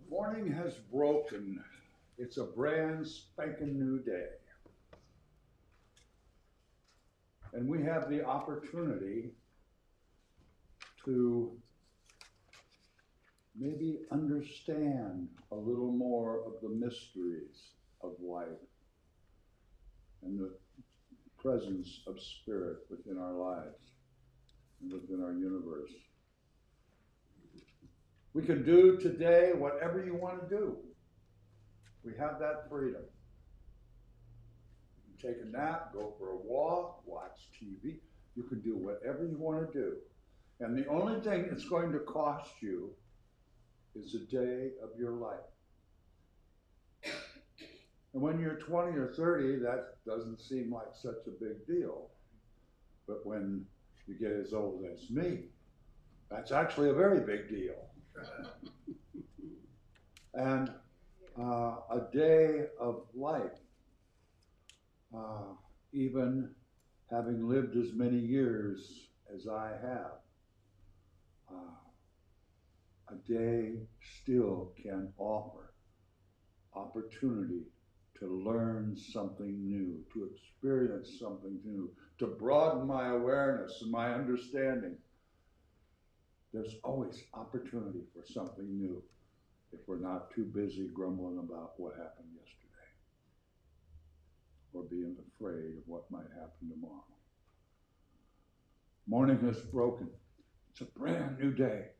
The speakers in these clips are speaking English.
Morning has broken. It's a brand spanking new day. And we have the opportunity to maybe understand a little more of the mysteries of life and the presence of spirit within our lives and within our universe. We can do today whatever you want to do. We have that freedom. You can take a nap, go for a walk, watch TV. You can do whatever you want to do. And the only thing it's going to cost you is a day of your life. And when you're 20 or 30, that doesn't seem like such a big deal. But when you get as old as me, that's actually a very big deal. And a day of life, even having lived as many years as I have, a day still can offer opportunity to learn something new, to experience something new, to broaden my awareness and my understanding. There's always opportunity for something new if we're not too busy grumbling about what happened yesterday or being afraid of what might happen tomorrow. Morning has broken. It's a brand new day.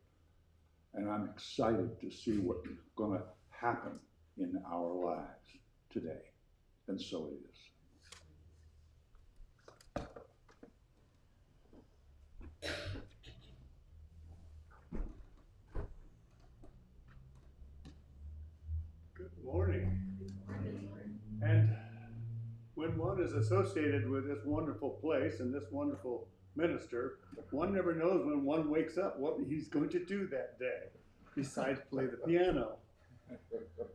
And I'm excited to see what's going to happen in our lives today. And so it is. Good morning. And when one is associated with this wonderful place and this wonderful minister, one never knows when one wakes up what he's going to do that day, besides play the piano.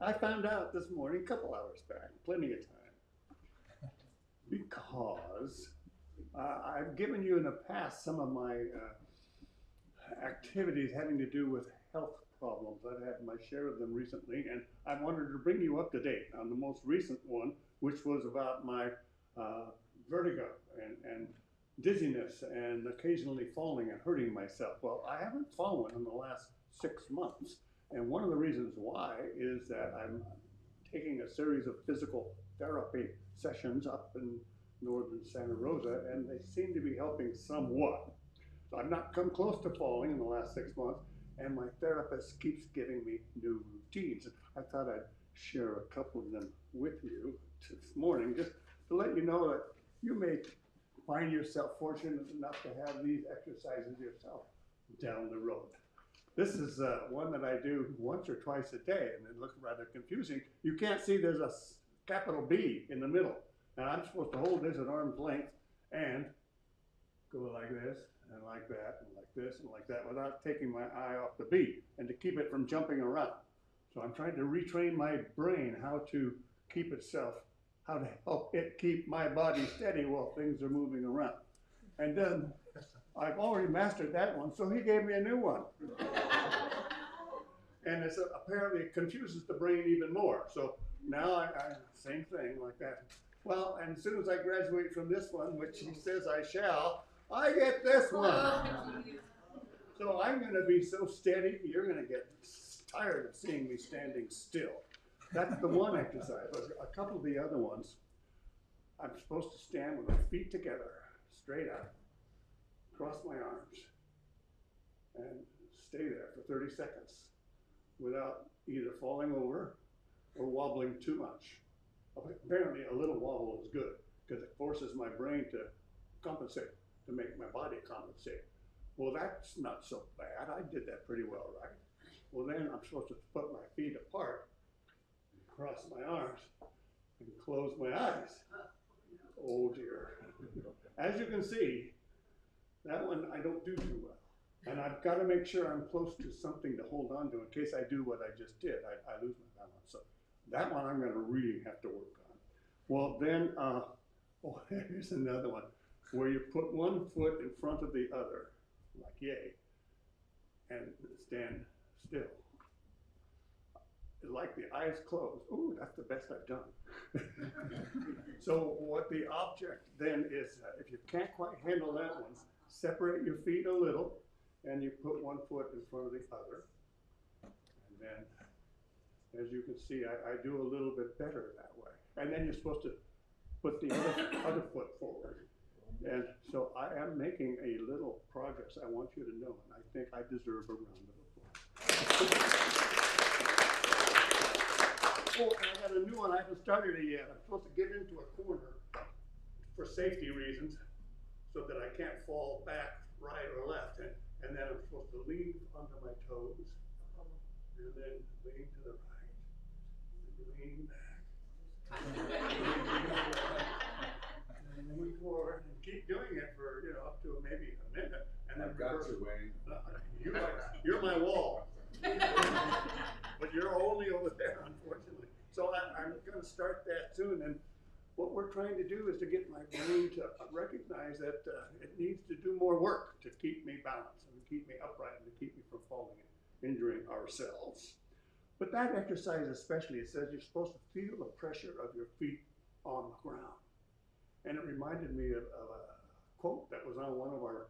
I found out this morning, a couple hours back, plenty of time, because I've given you in the past some of my activities having to do with health problems. I've had my share of them recently, and I wanted to bring you up to date on the most recent one, which was about my vertigo and dizziness and occasionally falling and hurting myself. Well, I haven't fallen in the last 6 months, and one of the reasons why is that I'm taking a series of physical therapy sessions up in northern Santa Rosa, and they seem to be helping somewhat. So I've not come close to falling in the last 6 months, and my therapist keeps giving me new routines. I thought I'd share a couple of them with you this morning, just to let you know that you may find yourself fortunate enough to have these exercises yourself down the road. This is one that I do once or twice a day, and it looks rather confusing. You can't see there's a capital B in the middle. And I'm supposed to hold this at arm's length and go like this and like that and like this and like that without taking my eye off the beat and to keep it from jumping around. So I'm trying to retrain my brain how to keep itself, how to help it keep my body steady while things are moving around. And then I've already mastered that one, so he gave me a new one. And it's apparently it confuses the brain even more. So now I same thing like that. Well, and as soon as I graduate from this one, which he says I shall, I get this one. So I'm going to be so steady, you're going to get tired of seeing me standing still. That's the one exercise. But a couple of the other ones, I'm supposed to stand with my feet together, straight out, cross my arms, and stay there for 30 seconds without either falling over or wobbling too much. Apparently a little wobble is good because it forces my brain to compensate, to make my body compensate. Well, that's not so bad. I did that pretty well, right? Well, then I'm supposed to put my feet apart, cross my arms, and close my eyes. Oh dear. As you can see, that one I don't do too well. And I've got to make sure I'm close to something to hold on to in case I do what I just did. I lose my balance. So that one I'm going to really have to work on. Well, then, oh, here's another one where you put one foot in front of the other, like yay, and stand still. Like the eyes closed. Ooh, that's the best I've done. So what the object then is, if you can't quite handle that one, separate your feet a little, and you put one foot in front of the other. And then, as you can see, I do a little bit better that way. And then you're supposed to put the other foot forward. And so I am making a little progress, I want you to know, and I think I deserve a round of applause. Oh, and I got a new one, I haven't started it yet. I'm supposed to get into a corner for safety reasons so that I can't fall back right or left. And then I'm supposed to lean onto my toes and then lean to the right and lean back. And then move forward and keep doing it for, up to maybe a minute. And then I've got you, Wayne. You're my wall. But you're only over there, unfortunately. So I'm going to start that soon. And what we're trying to do is to get my brain to recognize that it needs to do more work to keep me balanced and keep me upright and to keep me from falling and injuring ourselves. But that exercise especially, it says you're supposed to feel the pressure of your feet on the ground. And it reminded me of a quote that was on one of our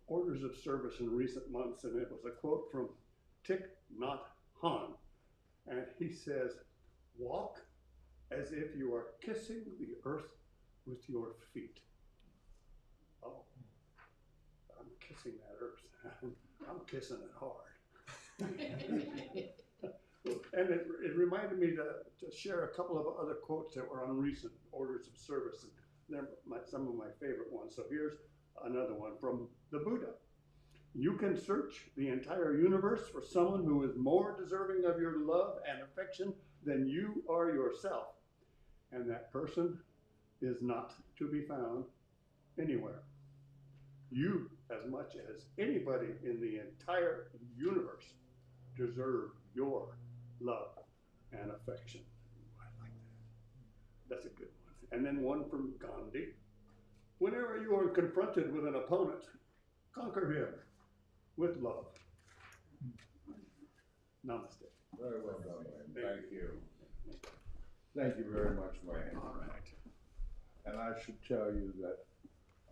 orders of service in recent months, and it was a quote from Thich Nhat Hanh. And he says, walk as if you are kissing the earth with your feet. Oh, I'm kissing that earth. I'm kissing it hard. And it reminded me to share a couple of other quotes that were on recent orders of service. And they're some of my favorite ones. So here's another one from the Buddha. You can search the entire universe for someone who is more deserving of your love and affection than you are yourself. And that person is not to be found anywhere. You, as much as anybody in the entire universe, deserve your love and affection. I like that. That's a good one. And then one from Gandhi. Whenever you are confronted with an opponent, conquer him with love. Namaste. Very well done, Wayne. Thank you. Thank you very much, Wayne. All right. And I should tell you that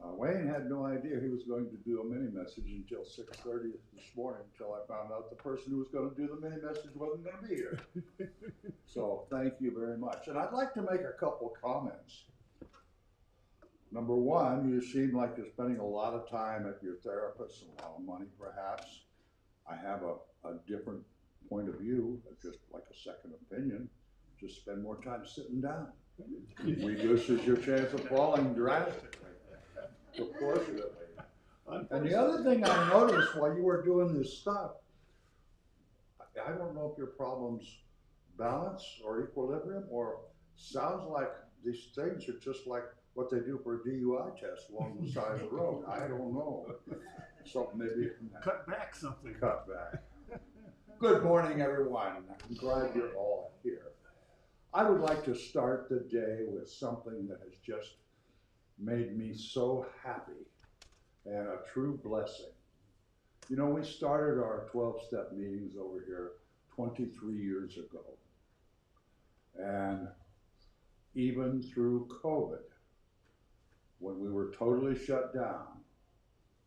Wayne had no idea he was going to do a mini message until 6:30 this morning, until I found out the person who was going to do the mini message wasn't going to be here. So thank you very much. And I'd like to make a couple comments. Number one, you seem like you're spending a lot of time at your therapist, a lot of money perhaps. I have a different point of view, just like a second opinion. Just spend more time sitting down. Reduces your chance of falling drastically, proportionately. And the other thing I noticed while you were doing this stuff, I don't know if your problem's balance or equilibrium, or sounds like these things are just like what they do for a DUI test along the side of the road. I don't know. So maybe Cut back something. cut back. Good morning, everyone. I'm glad you're all here. I would like to start the day with something that has just made me so happy and a true blessing. You know, we started our 12-step meetings over here 23 years ago. And even through COVID, when we were totally shut down,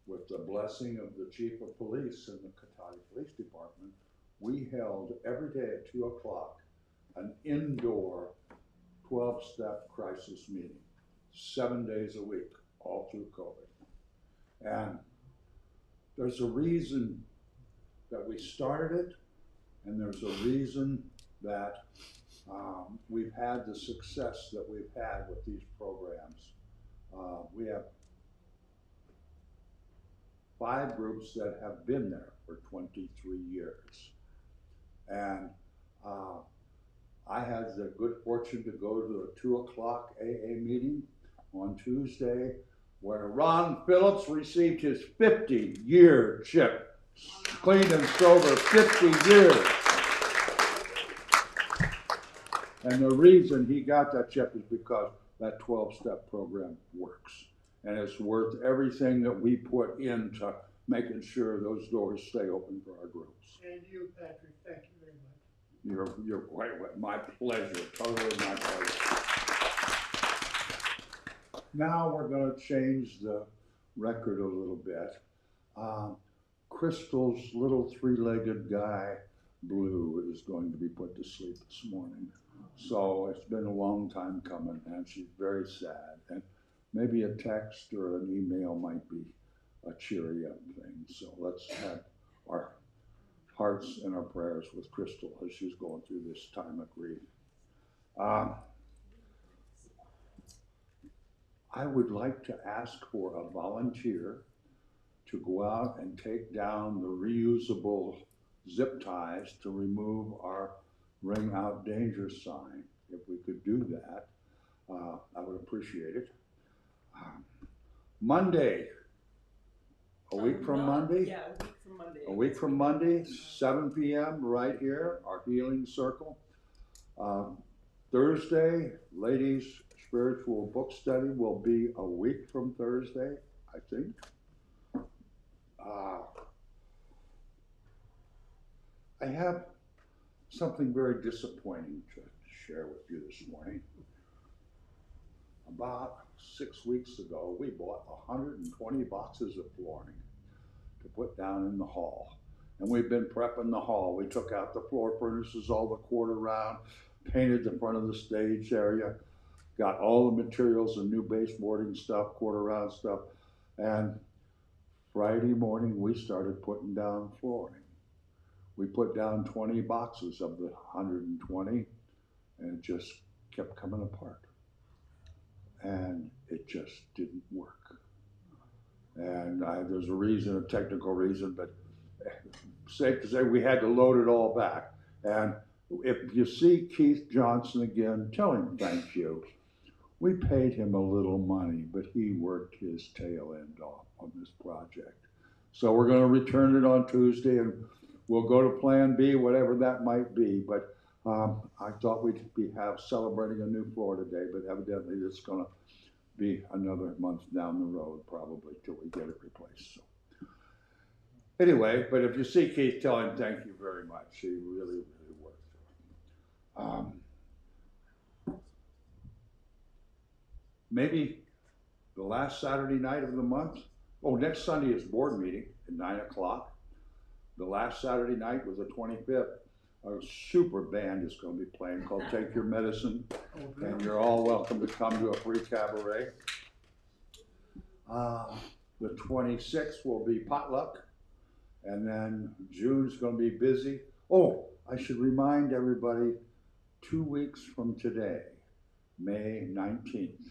with the blessing of the chief of police in the Cotati Police Department, we held every day at 2 o'clock an indoor 12-step crisis meeting, 7 days a week, all through COVID. And there's a reason that we started it, and there's a reason that we've had the success that we've had with these programs. We have 5 groups that have been there for 23 years. And I had the good fortune to go to a 2 o'clock AA meeting on Tuesday where Ron Phillips received his 50-year chip, clean and sober 50 years. And the reason he got that chip is because that 12-step program works. And it's worth everything that we put into making sure those doors stay open for our groups. And you, Patrick, thank you very much. You're quite right. My pleasure, totally my pleasure. Now we're going to change the record a little bit. Crystal's little 3-legged guy, Blue, is going to be put to sleep this morning. So it's been a long time coming, and she's very sad. And maybe a text or an email might be a cheery up thing. So let's have our hearts and our prayers with Crystal as she's going through this time of grief. I would like to ask for a volunteer to go out and take down the reusable zip ties to remove our Ring Out Danger sign. If we could do that, I would appreciate it. Monday, a week from Monday? Yeah, a week from Monday. A week from Monday, 7 p.m. right here, our healing circle. Thursday, ladies' spiritual book study will be a week from Thursday, I think. I have something very disappointing to share with you this morning. About 6 weeks ago, we bought 120 boxes of flooring to put down in the hall. And we've been prepping the hall. We took out the floor furnaces, all the quarter round, painted the front of the stage area, got all the materials and new baseboarding stuff, quarter round stuff. And Friday morning, we started putting down flooring. We put down 20 boxes of the 120, and it just kept coming apart. And it just didn't work. And there's a reason, a technical reason, but safe to say we had to load it all back. And if you see Keith Johnson again, tell him thank you. We paid him a little money, but he worked his tail end off on this project. So we're going to return it on Tuesday, and we'll go to Plan B, whatever that might be. But I thought we'd have celebrating a new floor today, but evidently it's going to be another month down the road probably till we get it replaced. So anyway, but if you see Keith, tell him thank you very much. He really, really worked. Maybe the last Saturday night of the month. Oh, next Sunday is board meeting at 9 o'clock. The last Saturday night was the 25th. A super band is going to be playing called Take Your Medicine, and you're all welcome to come to a free cabaret. The 26th will be potluck, and then June's going to be busy. Oh, I should remind everybody, 2 weeks from today, May 19th,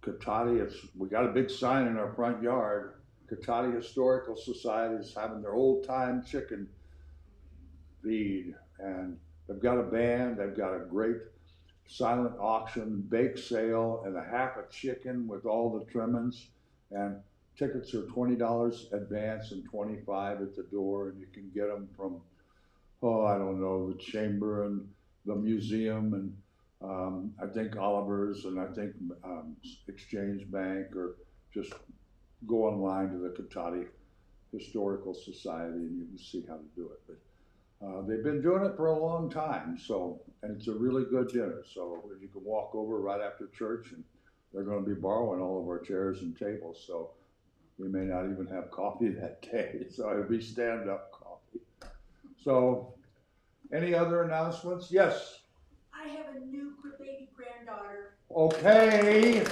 Cotati, we got a big sign in our front yard. Cotati Historical Society is having their old-time chicken feed, and they've got a band, they've got a great silent auction, bake sale, and a half a chicken with all the trimmings. And tickets are $20 advance and $25 at the door, and you can get them from, oh, I don't know, the Chamber and the museum, and I think Oliver's, and I think Exchange Bank, or just go online to the Cotati Historical Society and you can see how to do it. But they've been doing it for a long time, so, and it's a really good dinner. So you can walk over right after church, and they're going to be borrowing all of our chairs and tables, so we may not even have coffee that day. So it'll be stand-up coffee. So, any other announcements? Yes. I have a new baby granddaughter. Okay. Her name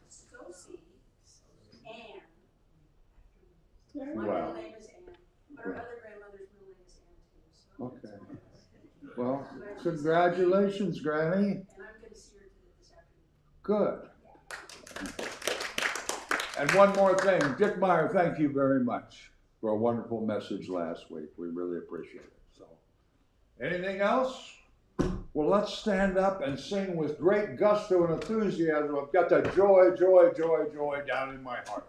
is Sophie Ann. My Wow. middle name is Ann. But her other grandmother's middle name is Ann too. So. Okay. Well, congratulations, Granny. And I'm going to see her this afternoon. Good. And one more thing, Dick Meyer, thank you very much for a wonderful message last week. We really appreciate it. So, anything else? Well, let's stand up and sing with great gusto and enthusiasm. I've got the joy, joy, joy, joy down in my heart.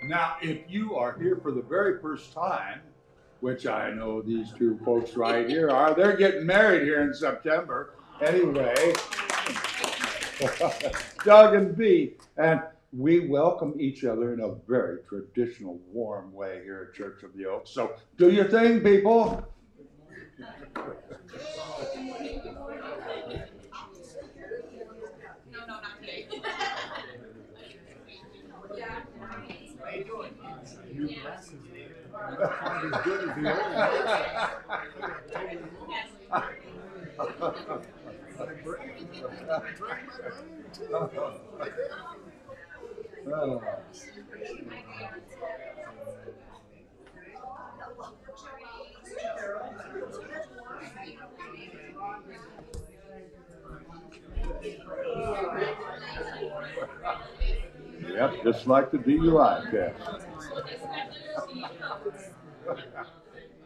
Now, if you are here for the very first time, which I know these two folks right here are, they're getting married here in September. Anyway, Doug and Bea, and we welcome each other in a very traditional, warm way here at Church of the Oaks. So do your thing, people. No, not today. How you doing? New glasses. Not as good as the old Yep, just like the DUI test.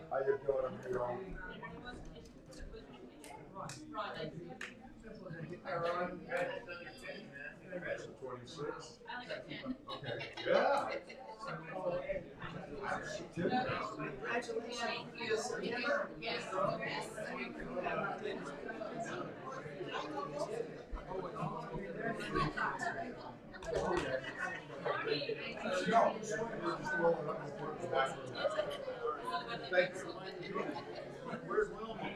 How you doing, Amiro? That's 26. Okay. Yeah. Thank you. Where's Wilma?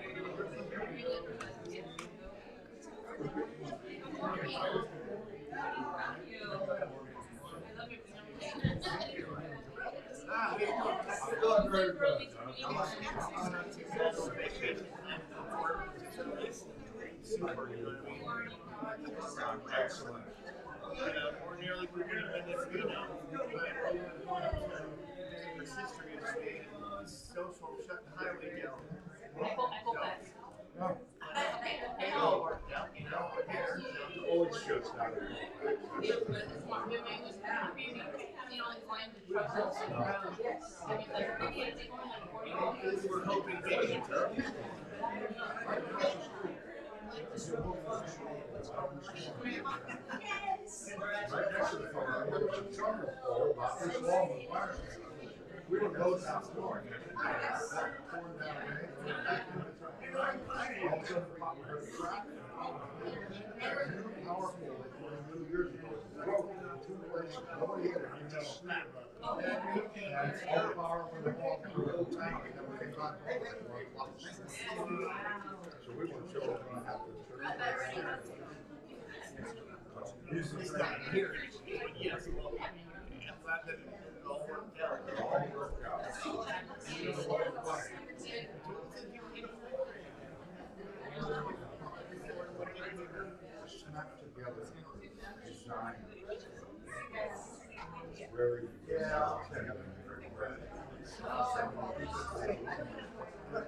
I'm doing very good. Excellent. We're nearly prepared to end this now. Her sister is social shut the highway down. It all worked out, you know, here. Oh, it's just not. We're hoping to get it. Right next to the farm, there was a jungle hole about this long with wires. We were both outdoors. All of a sudden, the pop heard a crack. Powerful, like 2 years ago. Broke in 2 places. Nobody hit it. It just snapped. And all the power went along through the whole town. It never came back home. So we weren't sure what was going to happen. He's not here. Yes, well, I'm glad that it all worked out. It all worked out. Smack together design. Very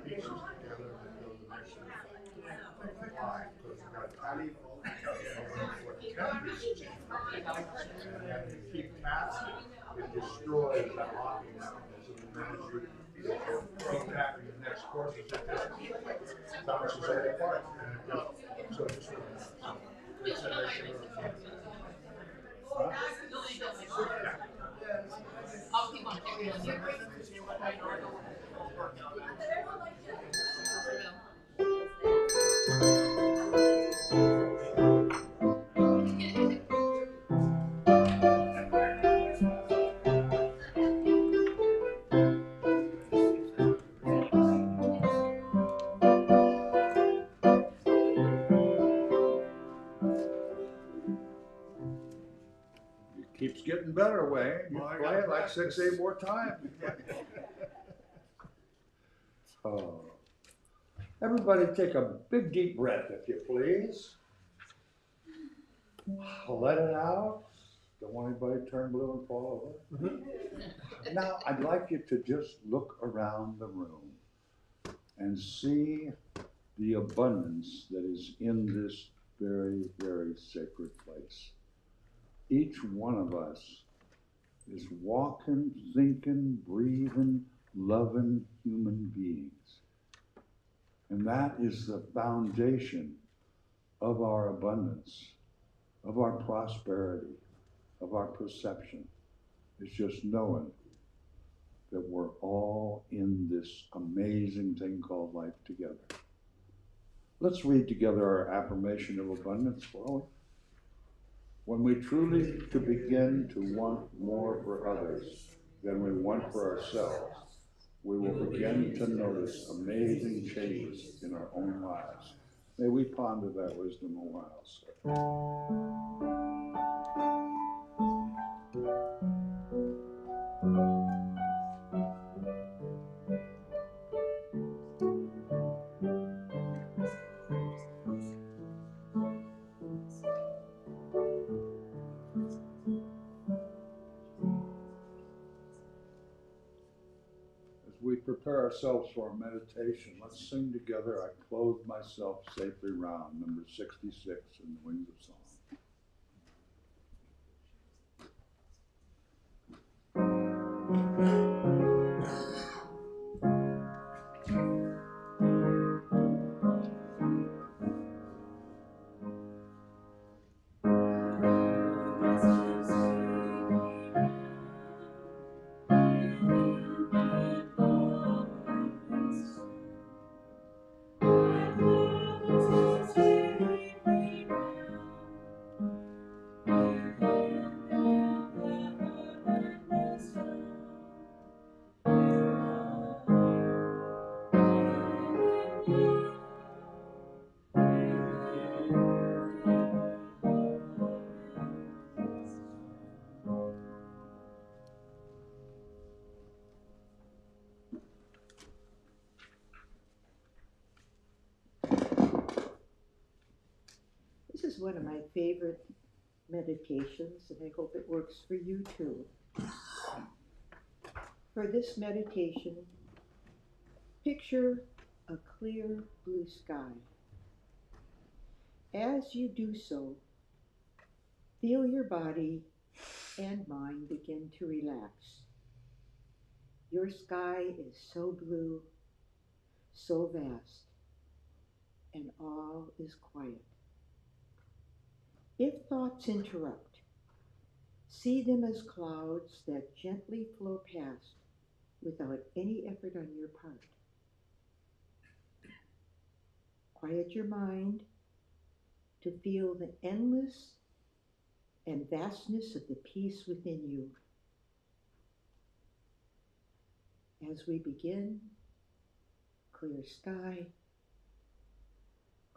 pieces together to build the mission. Why? Because you got tiny and then you keep tapping, it destroys the hockey mechanism, and then as you keep tapping the next course, it just bounces right apart. And it just, so it's it's a I'll keep on checking on you. It keeps getting better, Wayne. You Well, I play gotta it like practice. 6, 8 more times. Oh. Everybody take a big deep breath, if you please. Let it out. Don't want anybody to turn blue and fall over. Now, I'd like you to just look around the room and see the abundance that is in this very, very sacred place. Each one of us is walking, thinking, breathing, loving human beings. And that is the foundation of our abundance, of our prosperity, of our perception. It's just knowing that we're all in this amazing thing called life together. Let's read together our affirmation of abundance, shall we? When we truly to begin to want more for others than we want for ourselves, we will begin to notice amazing changes in our own lives. May we ponder that wisdom a while, sir. As we prepare ourselves for our meditation, let's sing together, I Clothe Myself Safely Round, number 66 in the Wings of Song. This is one of my favorite meditations, and I hope it works for you too. For this meditation, picture a clear blue sky. As you do so, feel your body and mind begin to relax. Your sky is so blue, so vast, and all is quiet. If thoughts interrupt, see them as clouds that gently flow past without any effort on your part. Quiet your mind to feel the endless and vastness of the peace within you. As we begin, clear sky,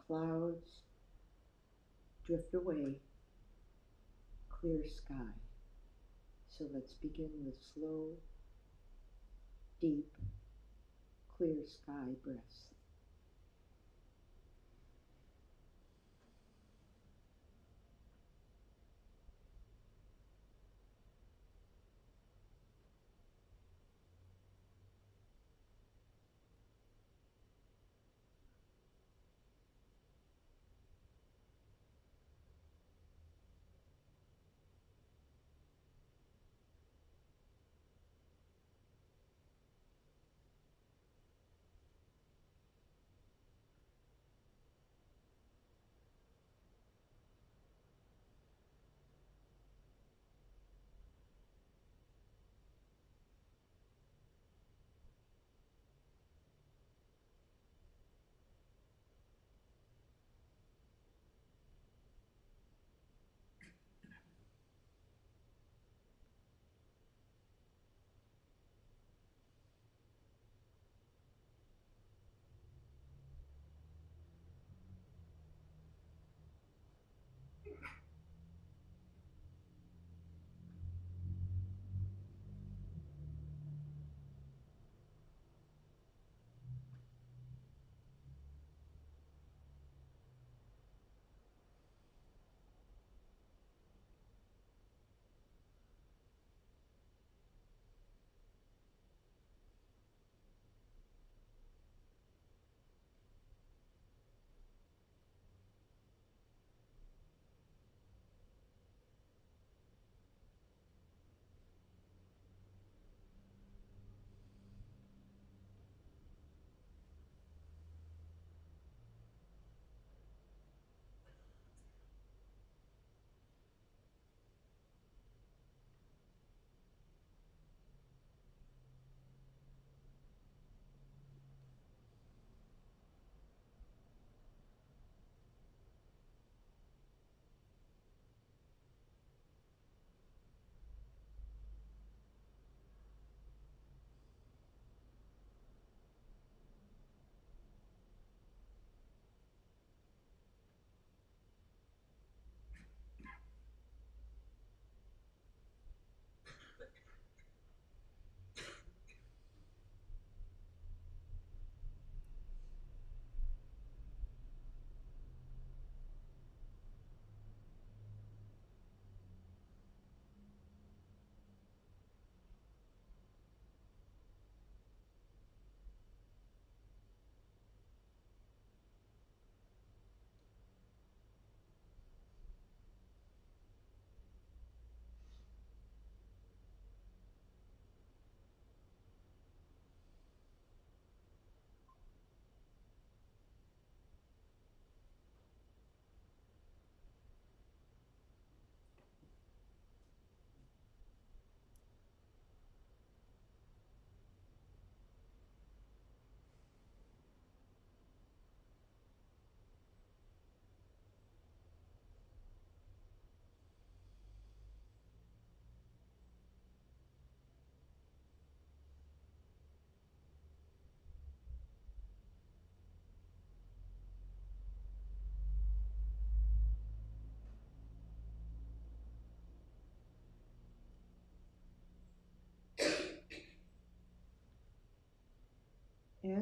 clouds drift away, clear sky. So let's begin with slow, deep, clear sky breaths.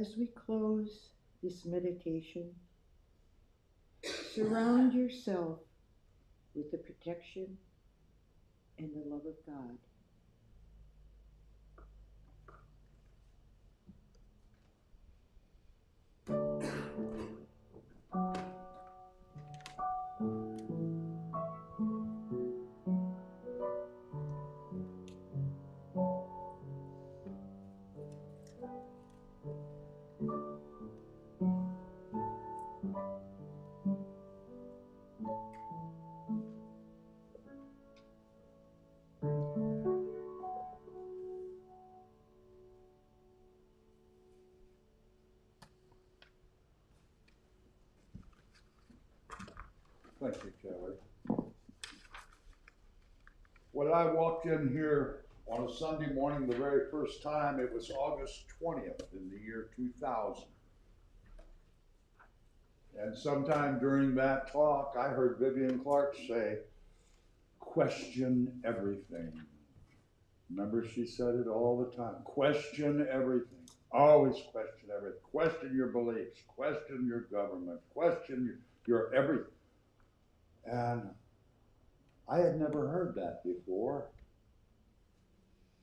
As we close this meditation, surround yourself with the protection and the love of God. Thank you, Kelly. When I walked in here on a Sunday morning, the very first time, it was August 20th in the year 2000. And sometime during that talk, I heard Vivian Clark say, question everything. Remember, she said it all the time. Question everything. Always question everything. Question your beliefs. Question your government. Question your everything. And I had never heard that before.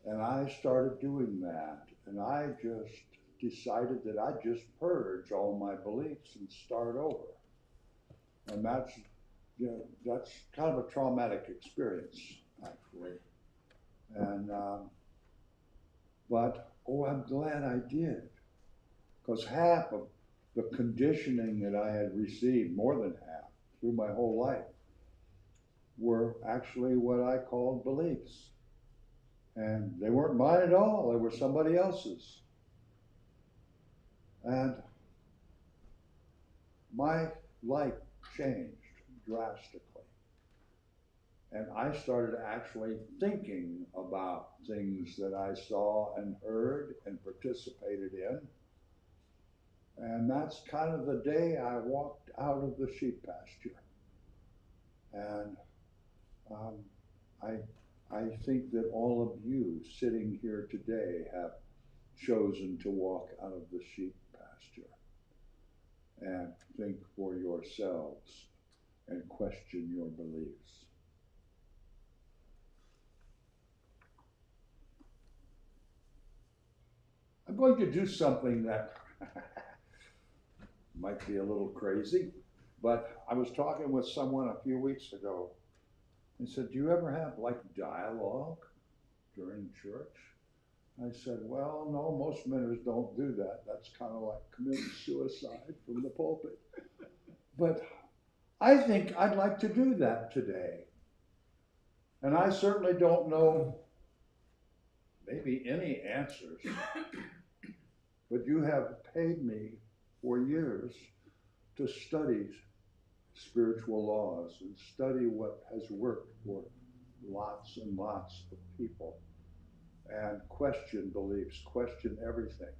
And I started doing that. And I just decided that I'd just purge all my beliefs and start over. And that's kind of a traumatic experience, actually. And, but, oh, I'm glad I did. Because half of the conditioning that I had received, more than half, through my whole life, were actually what I called beliefs. And they weren't mine at all, they were somebody else's. And my life changed drastically. And I started actually thinking about things that I saw and heard and participated in. And that's kind of the day I walked out of the sheep pasture. And I think that all of you sitting here today have chosen to walk out of the sheep pasture and think for yourselves and question your beliefs. I'm going to do something that might be a little crazy, but I was talking with someone a few weeks ago and said, do you ever have like dialogue during church? I said, well, no, most ministers don't do that. That's kind of like committing suicide from the pulpit. But I think I'd like to do that today. And I certainly don't know maybe any answers, but you have paid me for years to study spiritual laws and study what has worked for lots and lots of people and question beliefs, question everything.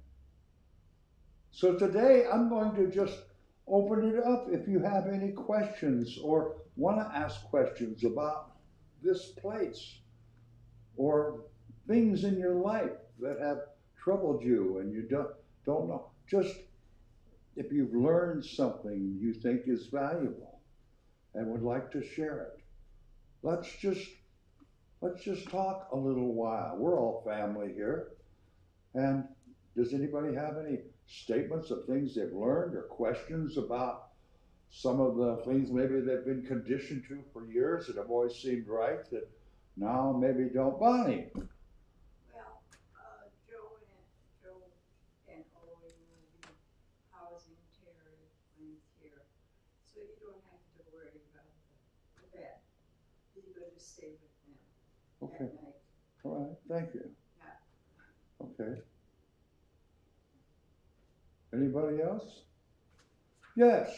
So today I'm going to just open it up if you have any questions or want to ask questions about this place or things in your life that have troubled you and you don't know. Just if you've learned something you think is valuable and would like to share it, let's just talk a little while. We're all family here. And does anybody have any statements of things they've learned or questions about some of the things maybe they've been conditioned to for years that have always seemed right that now maybe don't? Bonnie. Well, Joe and Owen will be housing Terry when he's here, so you don't have to worry about the bed. You're going to stay with them Okay. at night. All right. Thank you. Yeah. Okay. Anybody else? Yes.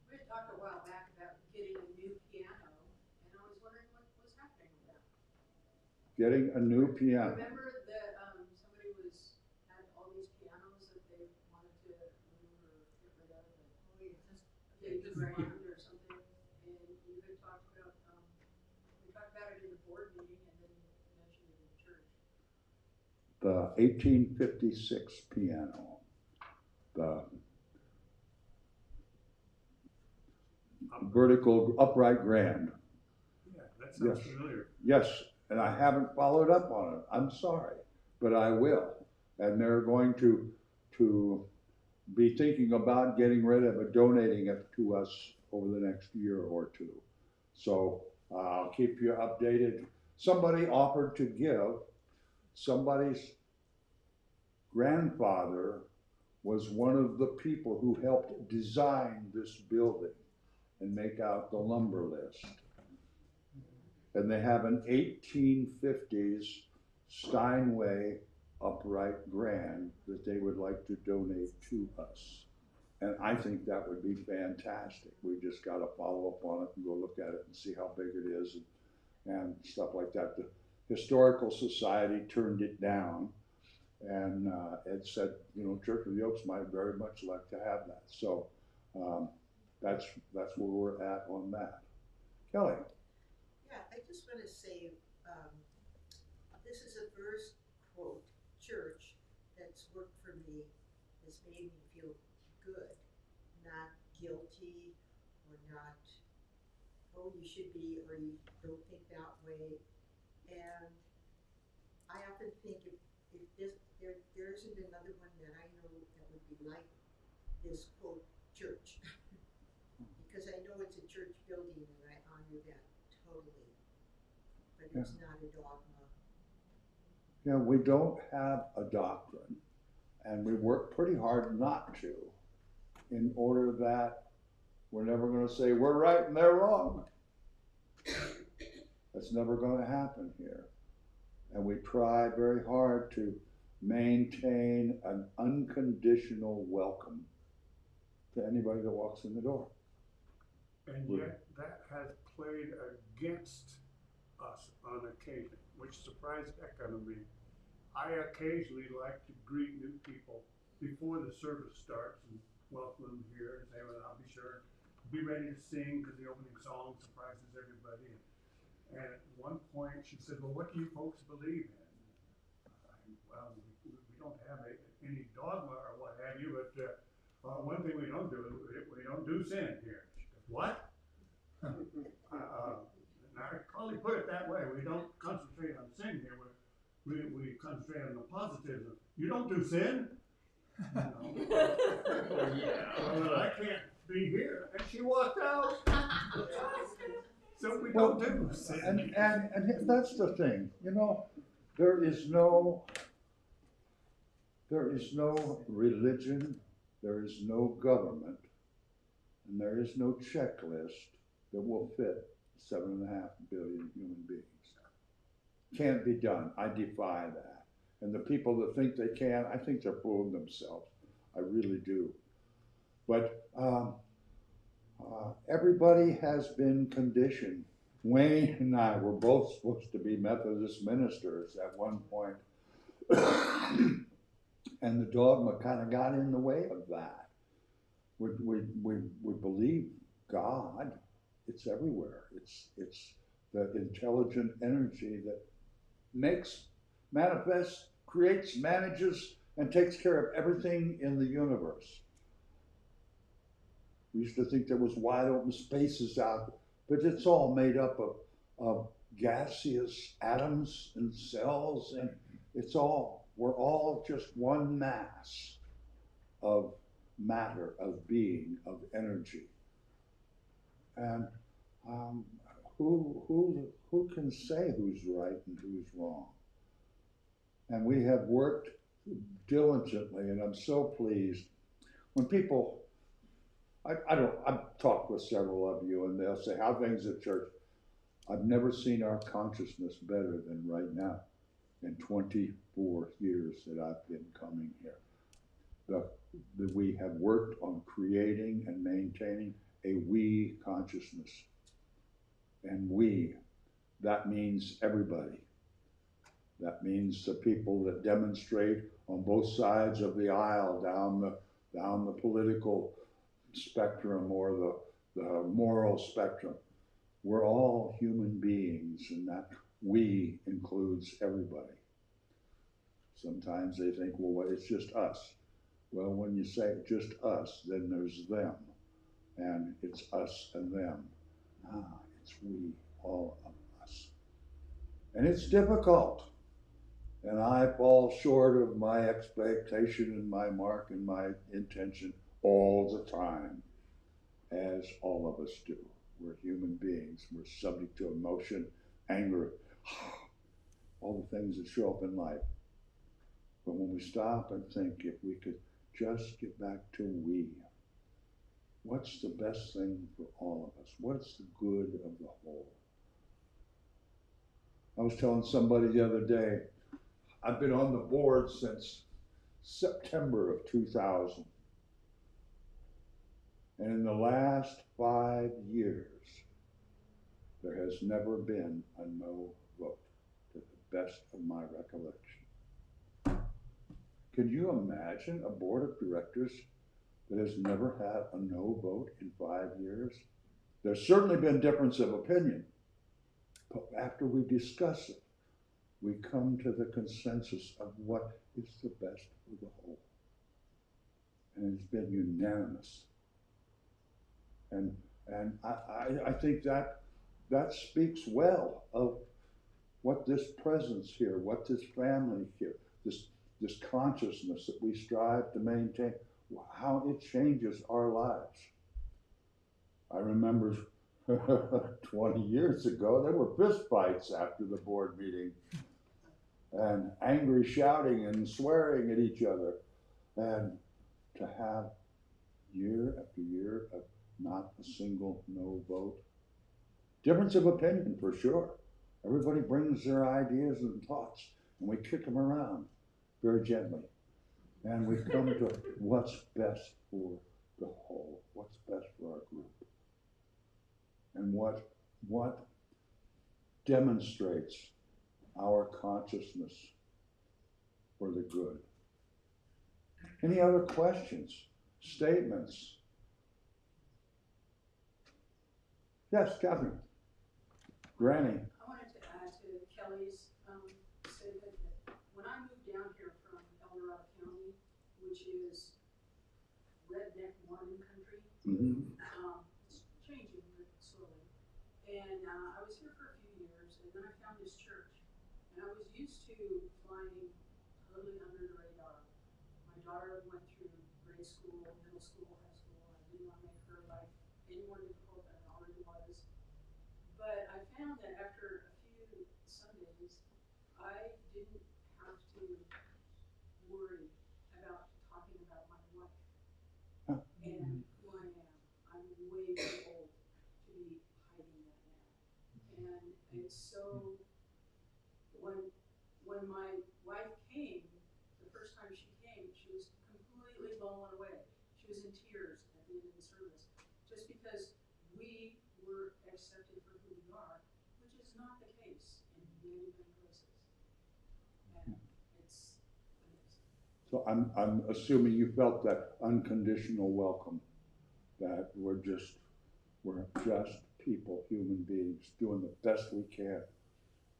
We had talked a while back about getting a new piano, and I was wondering what was happening with that. Getting a new piano. Remember that somebody had all these pianos that they wanted to move or get rid of, and $50,000 or something, and you had talked about we talked about it in the board meeting, and then you mentioned it in church. The 1856 piano. The vertical upright grand. Yeah, that sounds Yes. familiar. Yes, and I haven't followed up on it. I'm sorry, but I will. And they're going to be thinking about getting rid of it, donating it to us over the next year or two. So I'll keep you updated. Somebody offered to give. Somebody's grandfather was one of the people who helped design this building and make out the lumber list. And they have an 1850s Steinway upright grand that they would like to donate to us. And I think that would be fantastic. We just got to follow up on it and go look at it and see how big it is and stuff like that. The Historical Society turned it down, and it said, you know, Church of the Oaks might very much like to have that. So that's where we're at on that. Kelly. Yeah, I just want to say, this is the first, quote, church that's worked for me, has made me feel good, not guilty, or not, oh, you should be, or you don't think that way. And I often think if there isn't another one that I know that would be like this, quote, church. Because I know it's a church building and I honor that totally, but it's not a dogma. Yeah, we don't have a doctrine, and we work pretty hard not to, in order that we're never going to say we're right and they're wrong. That's never going to happen here. And we try very hard to maintain an unconditional welcome to anybody that walks in the door. And yet that has played against us on occasion, which surprised the heck out of me. I occasionally like to greet new people before the service starts and welcome them here and say, well, I'll be sure to be ready to sing because the opening song surprises everybody. And at one point she said, well, what do you folks believe in? Well, we don't have any dogma or what have you, but one thing we don't do, we don't do sin here. She goes, what? I probably put it that way. We don't concentrate on sin here. We concentrate on the positivism. You don't do sin? No. Well, I can't be here. And she walked out. So we don't do sin. And that's the thing, you know, there is no religion, there is no government, and there is no checklist that will fit 7.5 billion human beings. Can't be done. I defy that. And the people that think they can, I think they're fooling themselves. I really do. But everybody has been conditioned. Wayne and I were both supposed to be Methodist ministers at one point. And the dogma kind of got in the way of that. We believe God. It's everywhere. It's the intelligent energy that makes, manifests, creates, manages, and takes care of everything in the universe. We used to think there was wide open spaces out there, but it's all made up of gaseous atoms and cells, and we're all just one mass of matter, of being, of energy. And who can say who's right and who's wrong? And we have worked diligently, and I'm so pleased when people, I've talked with several of you, and they'll say, how things at church? I've never seen our consciousness better than right now in 24 years that I've been coming here. That we have worked on creating and maintaining a we consciousness. And we, that means everybody. That means the people that demonstrate on both sides of the aisle, down the political spectrum or the moral spectrum. We're all human beings, and that we includes everybody. Sometimes they think, well, it's just us. Well, when you say just us, then there's them. And it's us and them. It's we, all of us. And it's difficult. And I fall short of my expectation and my mark and my intention all the time, as all of us do. We're human beings. We're subject to emotion, anger, all the things that show up in life. But when we stop and think, if we could just get back to we, what's the best thing for all of us? What's the good of the whole? I was telling somebody the other day, I've been on the board since September of 2000. And in the last 5 years, there has never been a no vote, to the best of my recollection. Can you imagine a board of directors that has never had a no vote in 5 years? There's certainly been difference of opinion, but after we discuss it, we come to the consensus of what is the best for the whole. And it's been unanimous. And I think that speaks well of what this presence here, what this family here, this consciousness that we strive to maintain, how it changes our lives. I remember 20 years ago, there were fist fights after the board meeting and angry shouting and swearing at each other. And to have year after year of not a single no vote. Difference of opinion for sure. Everybody brings their ideas and thoughts and we kick them around very gently. And we come to what's best for the whole, what's best for our group. And what demonstrates our consciousness for the good. Any other questions, statements? Yes, Catherine. Granny. I wanted to add to Kelly's statement that when I moved down here from El Dorado County, which is redneck Mormon country, Mm-hmm. it's changing but slowly. And I was here for a few years, and then I found this church. And I was used to flying totally under the radar. My daughter went through grade school, middle school, high school. I didn't want to make her life any more difficult than it already was. But I found that after a few Sundays, I didn't have to worry about talking about my life and who I am. I'm way too old to be hiding that now. And it's so, when my wife came, the first time she came, she was completely blown away. She was in tears at the end of the service, just because we were accepted for who we are, which is not the case in many, many places. And it's amazing. So I'm assuming you felt that unconditional welcome, that we're just people, human beings, doing the best we can.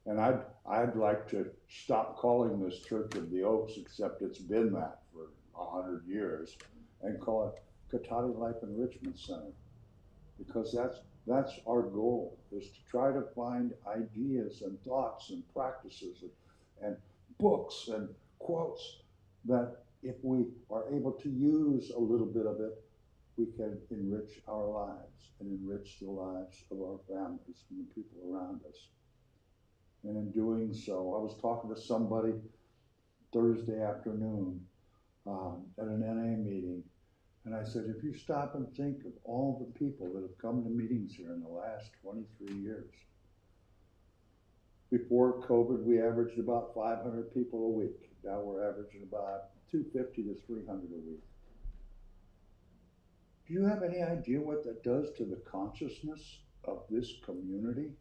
And I'd like to stop calling this Church of the Oaks, except it's been that for 100 years, and call it Cotati Life Enrichment Center, because that's our goal, is to try to find ideas and thoughts and practices and books and quotes that if we are able to use a little bit of it, we can enrich our lives and enrich the lives of our families and the people around us. And in doing so, I was talking to somebody Thursday afternoon at an NA meeting, and I said, if you stop and think of all the people that have come to meetings here in the last 23 years. Before COVID, we averaged about 500 people a week. Now we're averaging about 250 to 300 a week. Do you have any idea what that does to the consciousness of this community?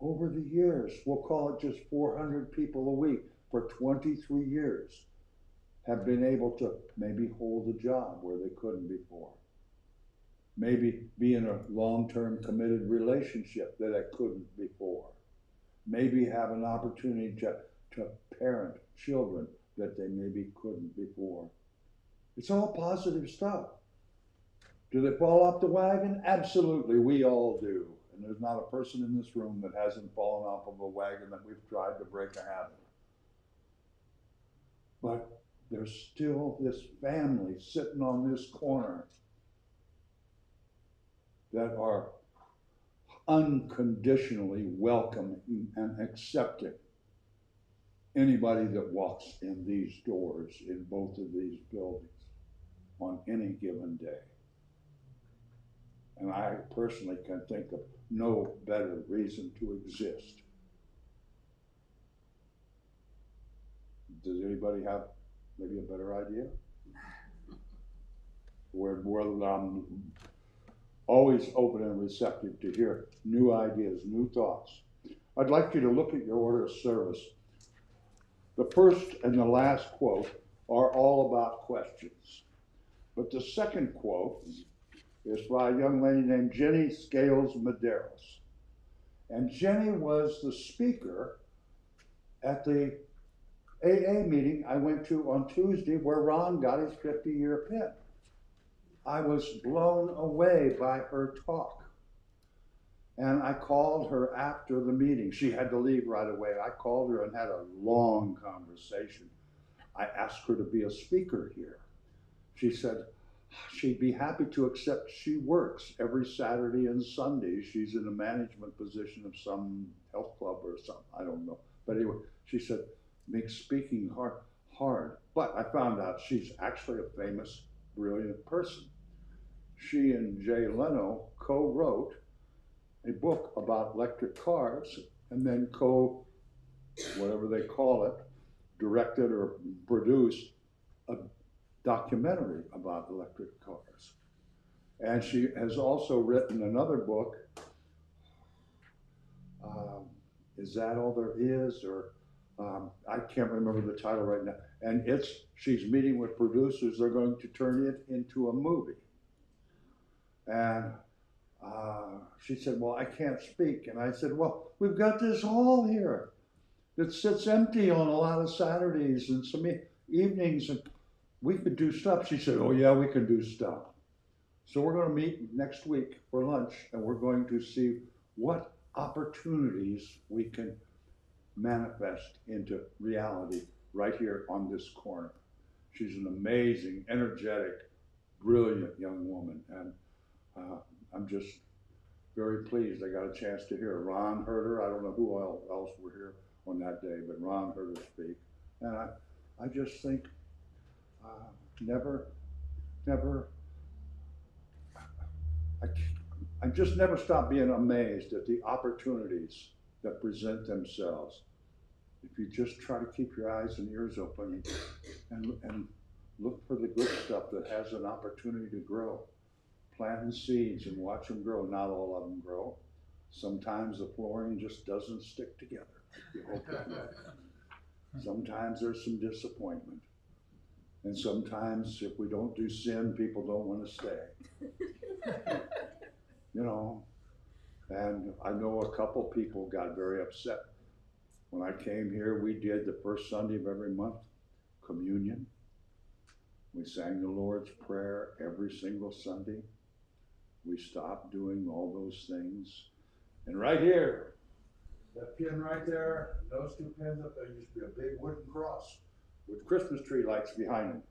Over the years, we'll call it just 400 people a week for 23 years have been able to maybe hold a job where they couldn't before. Maybe be in a long-term committed relationship that I couldn't before. Maybe have an opportunity to parent children that they maybe couldn't before. It's all positive stuff. Do they fall off the wagon? Absolutely, we all do. And there's not a person in this room that hasn't fallen off of a wagon that we've tried to break a habit. But there's still this family sitting on this corner that are unconditionally welcoming and accepting anybody that walks in these doors in both of these buildings on any given day. And I personally can think of no better reason to exist. Does anybody have maybe a better idea? where I'm always open and receptive to hear new ideas, new thoughts. I'd like you to look at your order of service. The first and the last quote are all about questions. But the second quote is by a young lady named Jenny Scales Medeiros. And Jenny was the speaker at the AA meeting I went to on Tuesday where Ron got his 50-year pin. I was blown away by her talk. And I called her after the meeting. She had to leave right away. I called her and had a long conversation. I asked her to be a speaker here. She said she'd be happy to, accept. She works every Saturday and Sunday. She's in a management position of some health club or something, I don't know. But anyway, she said, makes speaking hard. But I found out she's actually a famous, brilliant person. She and Jay Leno co-wrote a book about electric cars, and then whatever they call it, directed or produced a documentary about electric cars. And she has also written another book, Is That All There Is? Or I can't remember the title right now. And she's meeting with producers. They're going to turn it into a movie. And she said, well, I can't speak. And I said, well, we've got this hall here that sits empty on a lot of Saturdays and some evenings, and we could do stuff. She said, oh yeah, we can do stuff. So we're going to meet next week for lunch, and we're going to see what opportunities we can manifest into reality right here on this corner. She's an amazing, energetic, brilliant young woman, and I'm just very pleased I got a chance to hear her. Ron heard her. I don't know who else were here on that day, but Ron heard her speak. And I just think I just never stop being amazed at the opportunities that present themselves. If you just try to keep your eyes and ears open and look for the good stuff that has an opportunity to grow. Planting seeds and watch them grow. Not all of them grow. Sometimes the flooring just doesn't stick together. You hope it will. Sometimes there's some disappointment. And sometimes if we don't do sin, people don't want to stay. You know, and I know a couple people got very upset. When I came here, we did the first Sunday of every month, communion. We sang the Lord's Prayer every single Sunday. We stopped doing all those things. And right here, that pin right there, those two pins up there used to be a big wooden cross with Christmas tree lights behind them.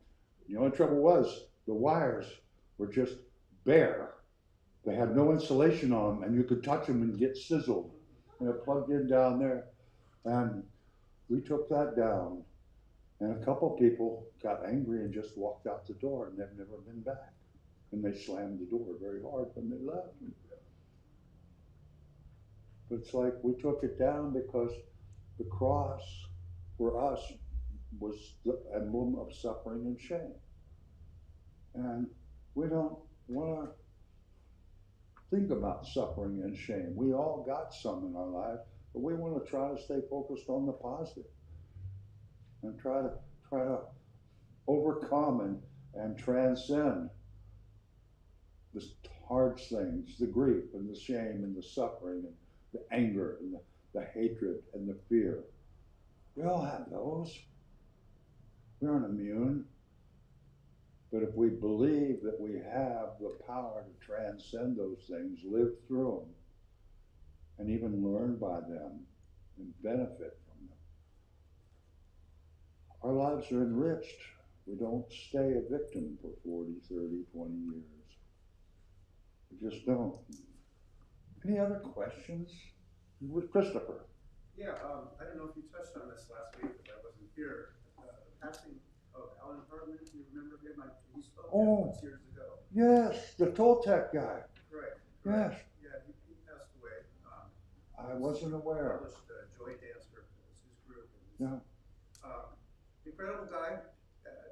The only trouble was the wires were just bare. They had no insulation on them, and you could touch them and get sizzled. And it plugged in down there. And we took that down. And a couple people got angry and just walked out the door, and they've never been back. And they slammed the door very hard when they left. But it's like we took it down because the cross for us was the emblem of suffering and shame. And we don't want to think about suffering and shame. We all got some in our life, but we want to try to stay focused on the positive and try to overcome and transcend the hard things, the grief and the shame and the suffering and the anger and the hatred and the fear. We all have those. We aren't immune. But if we believe that we have the power to transcend those things, live through them, and even learn by them and benefit from them, our lives are enriched. We don't stay a victim for 40, 30, 20 years. We just don't. Any other questions? With Christopher. Yeah, I don't know if you touched on this last week, but I wasn't here. The passing of Alan Hartman, you remember him? He spoke once years ago. Yes, the Toltec guy. Correct. Yes. Yeah, he passed away. I wasn't aware. Published Joy Dancer was his group. Yeah. Incredible guy.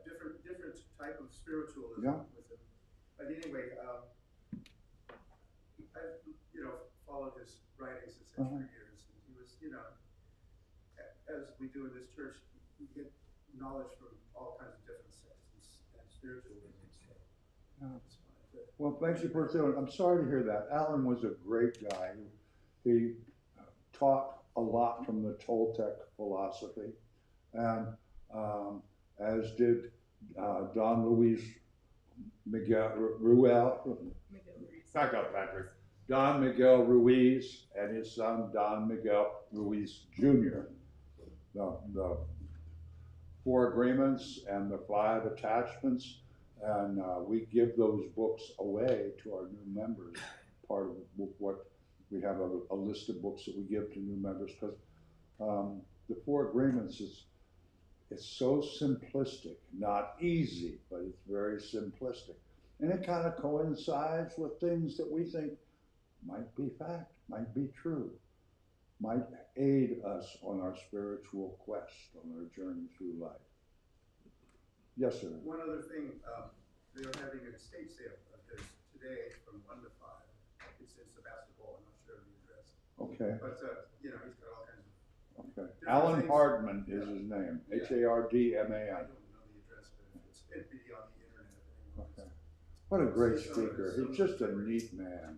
Different type of spiritualism Yeah. with him. But anyway, I've, followed his writings and such for years, and he was, as we do in this church, we get knowledge from all kinds of different sects and spiritualism, so. Yeah. it's fine. Well, thanks you for saying. I'm sorry to hear that. Alan was a great guy. He taught a lot from the Toltec philosophy, and as did Don Luis Miguel Ruel. Back up, Patrick. Don Miguel Ruiz and his son Don Miguel Ruiz Jr. The Four Agreements and the Five Attachments, and we give those books away to our new members. Part of what we have a list of books that we give to new members, because the Four Agreements it's so simplistic, not easy, but it's very simplistic. And it kind of coincides with things that we think might be fact, might be true, might aid us on our spiritual quest, on our journey through life. Yes, sir. One other thing, they are having an estate sale of his today from 1 to 5. It's in Sebastopol, I'm not sure of the address. Okay, But, he's got all kinds of, okay. different Alan things. Hardman is his name, Yeah. I Hardman. don't know the address, but it'd be on the internet if anyone wants. Okay. What a great speaker. He's just a neat man.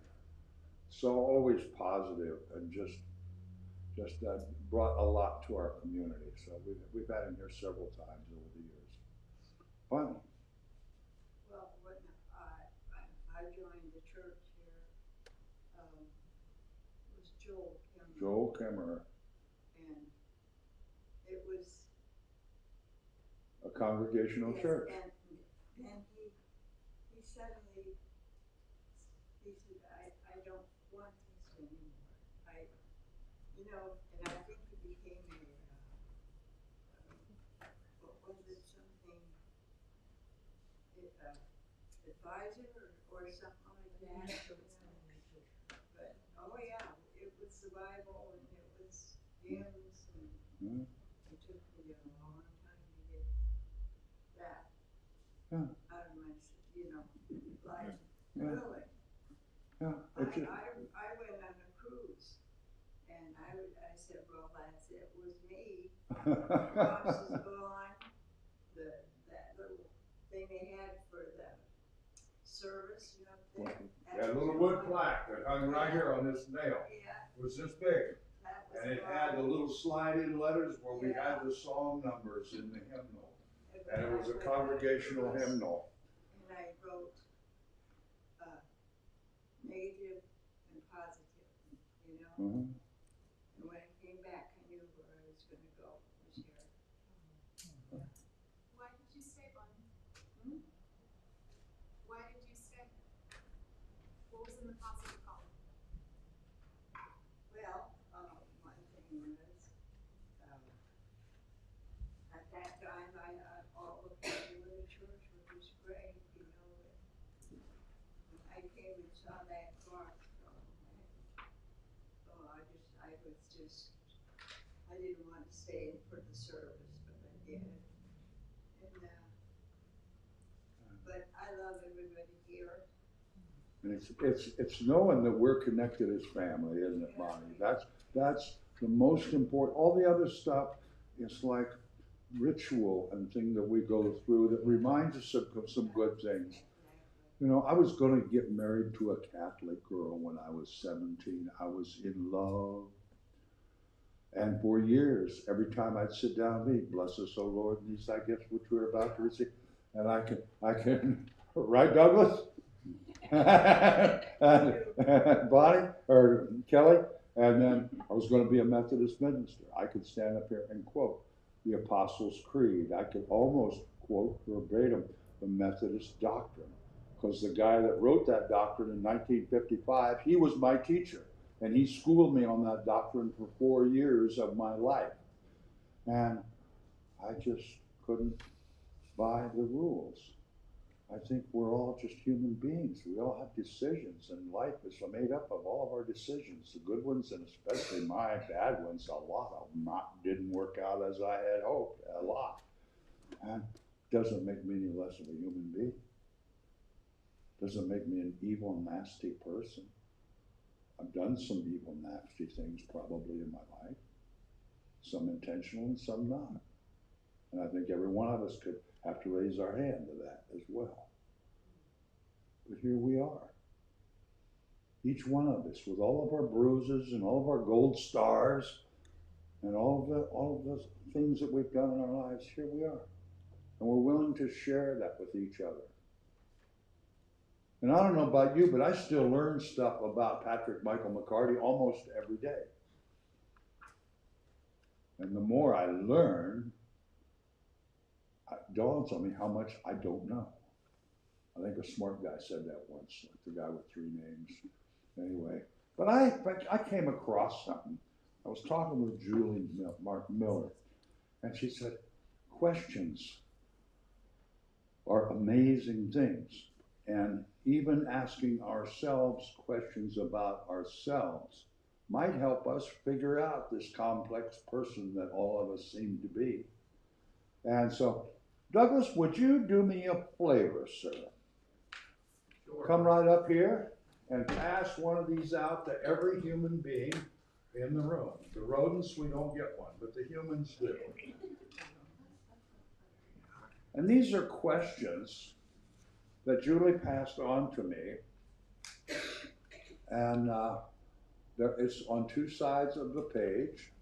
So always positive and just brought a lot to our community. So we've had him here several times over the years. Fun. Well, when I joined the church here, it was Joel Kimmer. Joel Kimmerer, And it was. a congregational Yes, church. And he suddenly, he said, I don't want this anymore. And I think he became what was it, something, advisor or something like that. But, oh yeah, it was the Bible and it was hymns and Hmm. it took me a long time to get that Yeah. out of my, life. Yeah. Really. Yeah. It's just, I went on a cruise and I said, well, that's it with me. Cross is gone. That little thing they had for the service, there. that little wood plaque that hung right here on this nail Yeah, was this big. that was. And it had the little slide-in letters where we Yeah. had the song numbers in the hymnal. gone. And it was a congregational hymnal. And I wrote, negative and positive, Mhm. And when I came back, I knew where I was gonna go, was here. Why did you stay, Bonnie? Hmm? Why did you stay? What was in the positive column? Well, one thing was, at that time, all the people in the church were just great, when I came and saw that cross, I didn't want to stay for the service, but I did. And, but I love everybody here. And it's knowing that we're connected as family, isn't it, Bonnie? That's the most important. All the other stuff is like ritual and thing that we go through that reminds us of some good things. I was going to get married to a Catholic girl when I was 17. I was in love. And for years, every time I'd sit down and eat, bless us, O Lord, and these thy gifts which we're about to receive. And I can, right, Douglas? and Bonnie, or Kelly, and then I was going to be a Methodist minister. I could stand up here and quote the Apostles' Creed. I could almost quote verbatim the Methodist doctrine, because the guy that wrote that doctrine in 1955, he was my teacher. And he schooled me on that doctrine for 4 years of my life. And I just couldn't buy the rules. I think we're all just human beings. We all have decisions, and life is made up of all of our decisions, the good ones and especially my bad ones. A lot of them didn't work out as I had hoped, a lot. And it doesn't make me any less of a human being. Doesn't make me an evil, nasty person. I've done some evil, nasty things probably in my life, some intentional and some not. And I think every one of us could have to raise our hand to that as well. But here we are. Each one of us, with all of our bruises and all of our gold stars and all of the things that we've done in our lives, here we are. And we're willing to share that with each other. And I don't know about you, but I still learn stuff about Patrick Michael McCarty almost every day. And the more I learn, it dawns on me how much I don't know. I think a smart guy said that once, like the guy with 3 names. Anyway, but I came across something. I was talking with Julie Miller, and she said, questions are amazing things. And even asking ourselves questions about ourselves might help us figure out this complex person that all of us seem to be. And so, Douglas, would you do me a favor, sir? Sure. Come right up here and pass one of these out to every human being in the room. The rodents, we don't get one, but the humans do. And these are questions that Julie passed on to me. And it's on 2 sides of the page.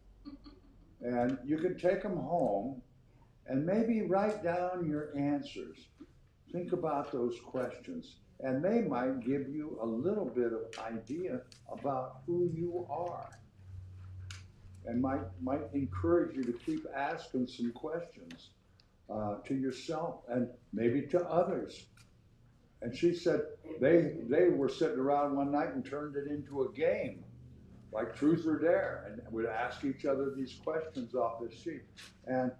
And you can take them home and maybe write down your answers. Think about those questions. And they might give you a little bit of idea about who you are. And might encourage you to keep asking some questions to yourself and maybe to others. And she said they were sitting around one night and turned it into a game, like Truth or Dare, and would ask each other these questions off this sheet. And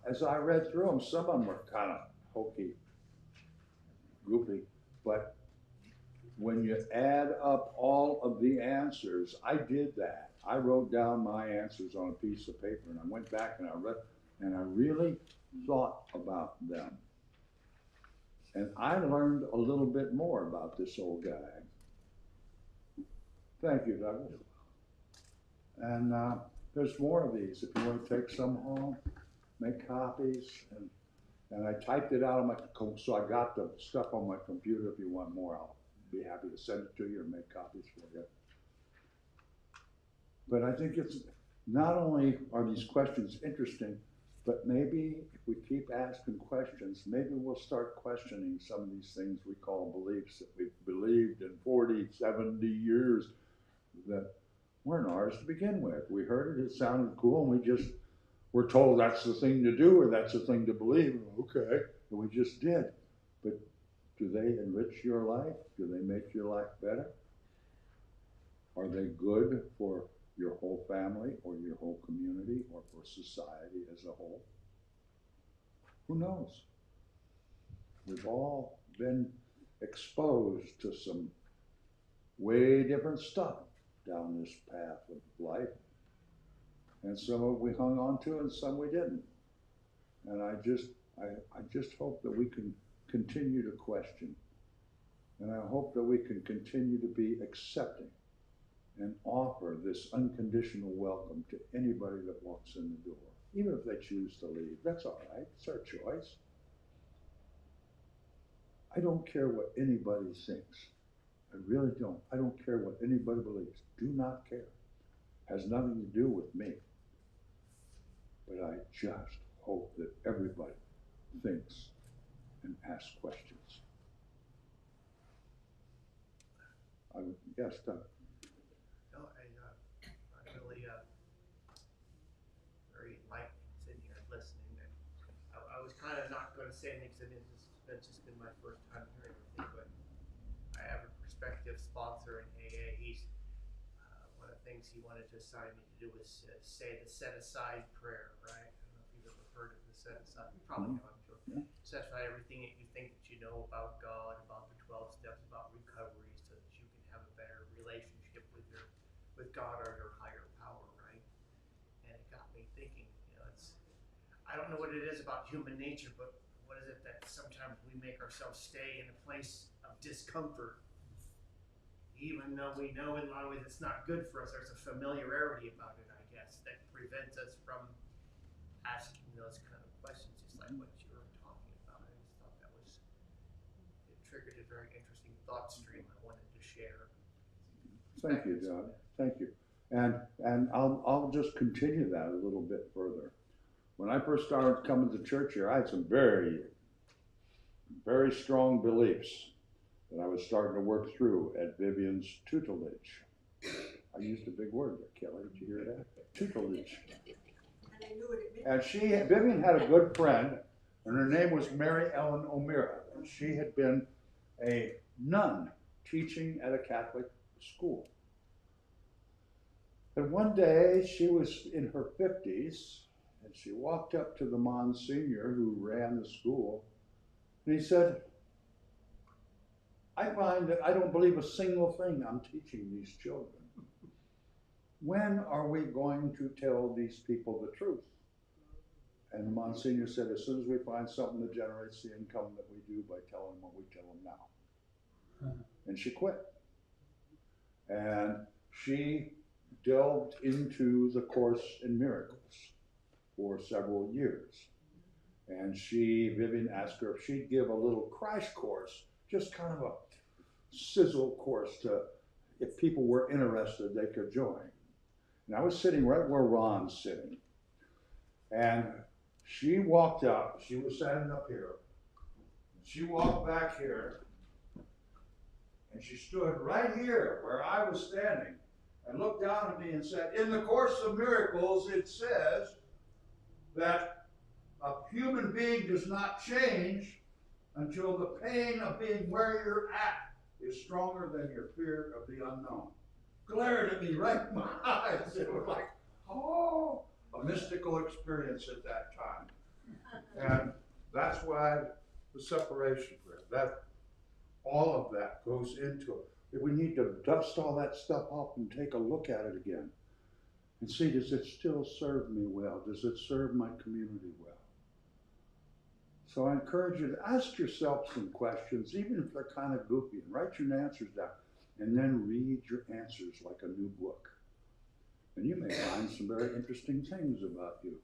as I read through them, some of them were kind of hokey, goofy, but when you add up all of the answers, I did that. I wrote down my answers on a piece of paper, and I went back and I read, and I really thought about them. And I learned a little bit more about this old guy. Thank you, Douglas. And there's more of these. If you want to take some home, make copies. And I typed it out on my, so I got the stuff on my computer. If you want more, I'll be happy to send it to you and make copies for you. But I think it's, not only are these questions interesting, but maybe if we keep asking questions, maybe we'll start questioning some of these things we call beliefs that we've believed in 40, 70 years that weren't ours to begin with. We heard it, it sounded cool, and we just were told that's the thing to do or that's the thing to believe. Okay, and we just did. But do they enrich your life? Do they make your life better? Are they good for your whole family or your whole community or for society as a whole? Who knows? We've all been exposed to some way different stuff down this path of life. And some of it we hung on to and some we didn't. And I just hope that we can continue to question. And I hope that we can continue to be accepting and offer this unconditional welcome to anybody that walks in the door. Even if they choose to leave, that's all right, it's their choice. I don't care what anybody thinks. I really don't. I don't care what anybody believes. Do not care. Has nothing to do with me. But I just hope that everybody thinks and asks questions. Yes, Doug. No, I really very enlightened sitting here listening. And I was kind of not going to say anything because it's just been my first time hearing everything. But I have a prospective sponsor in AA. He's one of the things he wanted to assign me to do was say the set aside prayer. Right? I don't know if you've ever heard of the set aside. You probably have, I'm sure. Yeah. Set aside everything that you think that you know about God, about the 12 steps, about recovery, so that you can have a better relationship with God or your higher power, right? And it got me thinking, I don't know what it is about human nature, but what is it that sometimes we make ourselves stay in a place of discomfort, even though we know in a lot of ways it's not good for us? There's a familiarity about it, I guess, that prevents us from asking those kind of questions, just like what you were talking about. I just thought that was, it triggered a very interesting thought stream I wanted to share. Thank you, Doug. Thank you. And I'll just continue that a little bit further. When I first started coming to church here, I had some very, very strong beliefs that I was starting to work through at Vivian's tutelage. I used a big word there, Kelly. Did you hear that? Tutelage. And I knew what it meant. And Vivian had a good friend, and her name was Mary Ellen O'Meara. And she had been a nun teaching at a Catholic school. And one day she was in her 50s, and she walked up to the Monsignor who ran the school, and he said, I find that I don't believe a single thing I'm teaching these children. When are we going to tell these people the truth? And the Monsignor said, as soon as we find something that generates the income that we do by telling them what we tell them now. And she quit. And she delved into the Course in Miracles for several years. And Vivian asked her if she'd give a little crash course, just kind of a sizzle course to, if people were interested, they could join. And I was sitting right where Ron's sitting. And she walked up, she was standing up here. She walked back here, and she stood right here where I was standing and looked down at me and said, in the Course of Miracles, it says that a human being does not change until the pain of being where you're at is stronger than your fear of the unknown. Glared at me right in my eyes. It was like, oh, a mystical experience at that time. And that's why the separation prayer, that all of that goes into it. We need to dust all that stuff off and take a look at it again and see, does it still serve me well? Does it serve my community well? So I encourage you to ask yourself some questions, even if they're kind of goofy, and write your answers down, and then read your answers like a new book. And you may find some very interesting things about you,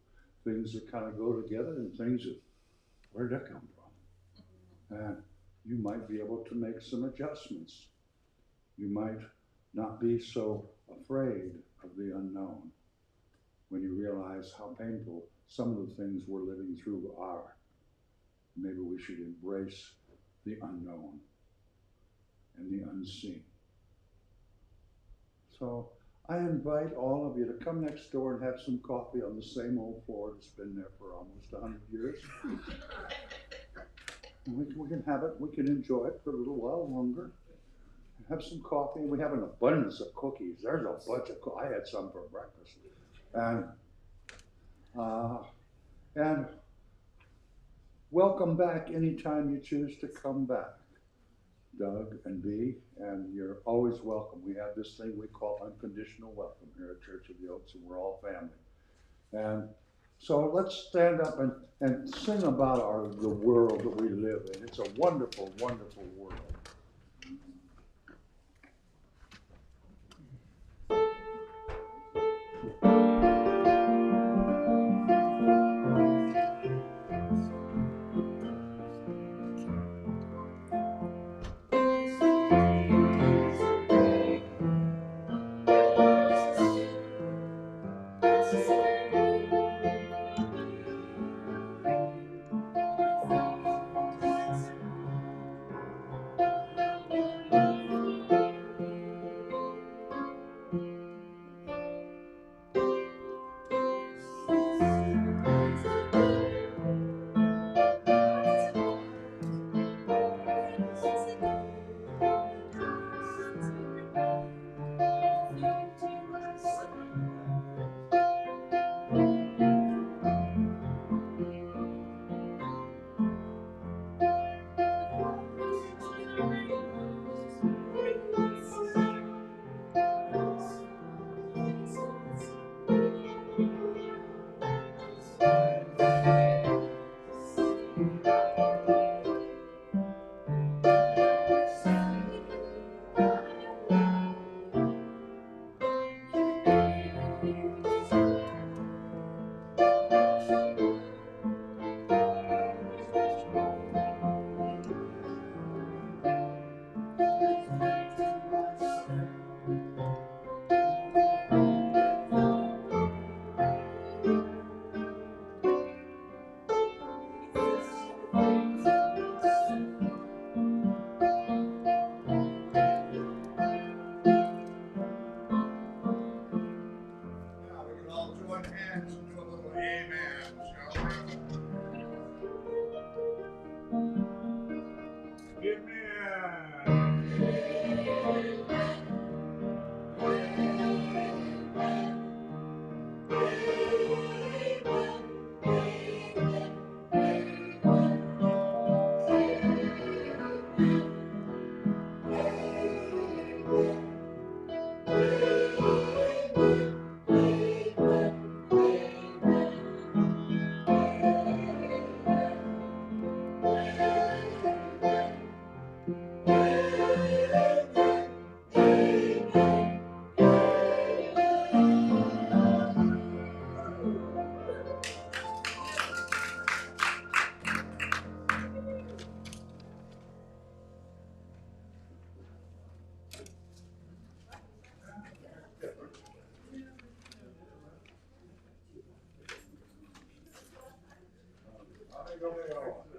things that kind of go together and things that, where'd that come from? And you might be able to make some adjustments. You might not be so afraid of the unknown when you realize how painful some of the things we're living through are. Maybe we should embrace the unknown and the unseen. So I invite all of you to come next door and have some coffee on the same old floor that's been there for almost 100 years. And we can have it, we can enjoy it for a little while longer. Have some coffee, and we have an abundance of cookies. There's a bunch of cookies. I had some for breakfast. And welcome back anytime you choose to come back, Doug and Bea, and you're always welcome. We have this thing we call unconditional welcome here at Church of the Oaks, and we're all family. And so let's stand up and sing about the world that we live in. It's a wonderful, wonderful world. one hands and do a little amen, shall we? Give me Amigo mío.